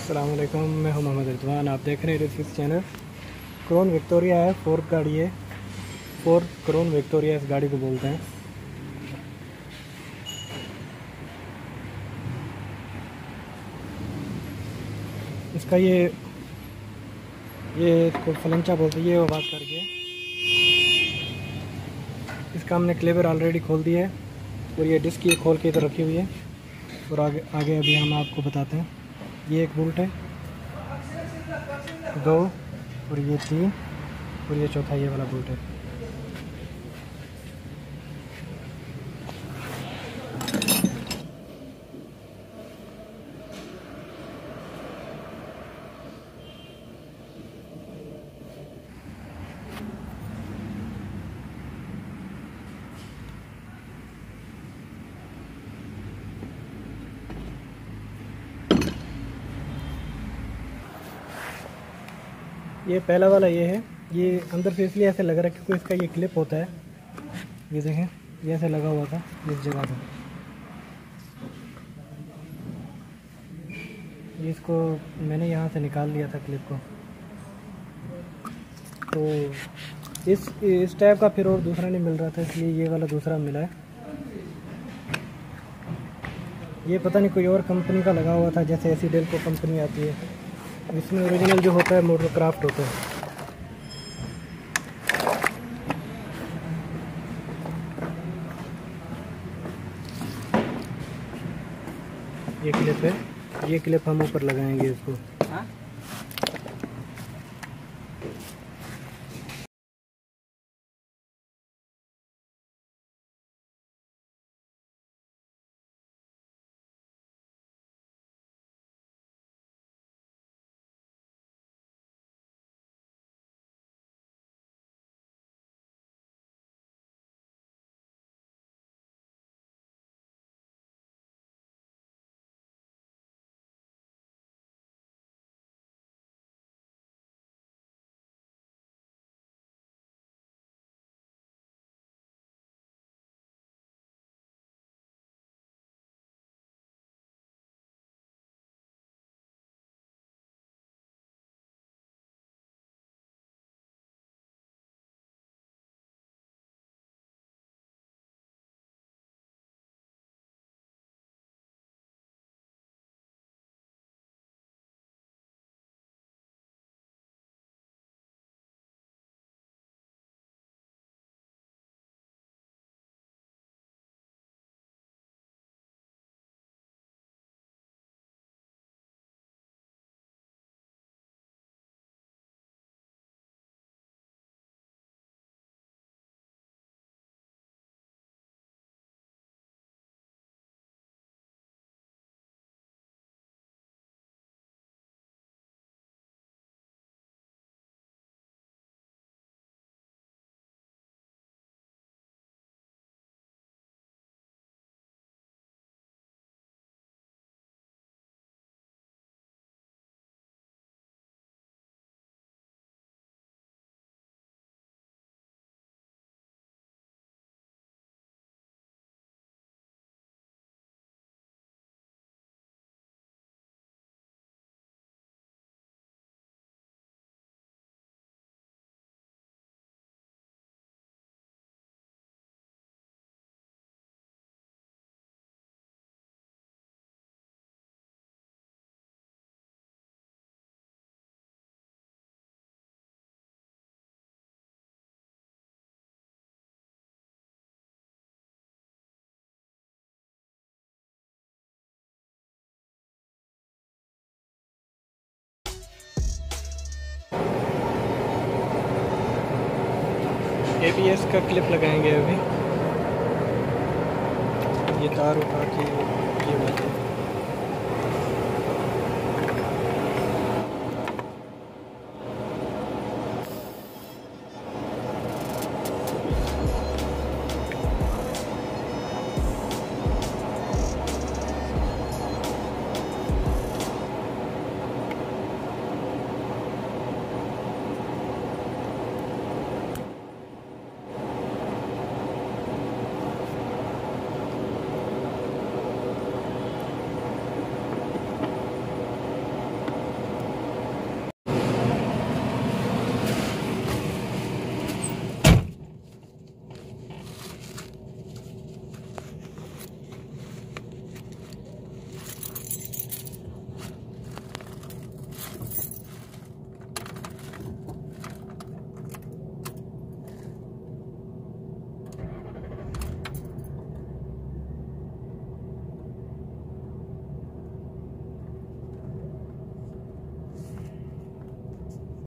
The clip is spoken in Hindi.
अस्सलाम वालेकुम, मैं हूं मोहम्मद रिजवान। आप देख रहे हैं रिज़ चैनल। क्राउन विक्टोरिया है, फोर्थ गाड़ी है। फोर्थ क्राउन विक्टोरिया इस गाड़ी को बोलते हैं। इसका ये इसको फलंचा बोलते हैं, ये आवाज़ करके। इसका हमने क्लेवर ऑलरेडी खोल दिया है और ये डिस्क ये खोल के इधर रखी हुई है। और आगे आगे अभी हम आपको बताते हैं। ये एक बोल्ट है, 2 और ये 3 और ये चौथा ये वाला बोल्ट है। ये पहला वाला ये है। ये अंदर से इसलिए ऐसे लग रहा है क्योंकि इसका ये क्लिप होता है। ये देखें, ये ऐसे लगा हुआ था इस जगह पर। इसको मैंने यहाँ से निकाल लिया था क्लिप को। तो इस टाइप का फिर और दूसरा नहीं मिल रहा था, इसलिए ये वाला दूसरा मिला है। ये पता नहीं कोई और कंपनी का लगा हुआ था, जैसे ऐसी डेल को कंपनी आती है। इसमें ओरिजिनल जो होता है मोटर क्राफ्ट होता है। ये क्लिप है, ये क्लिप हम ऊपर लगाएंगे इसको। ABS का क्लिप लगाएंगे अभी। ये तार उठा के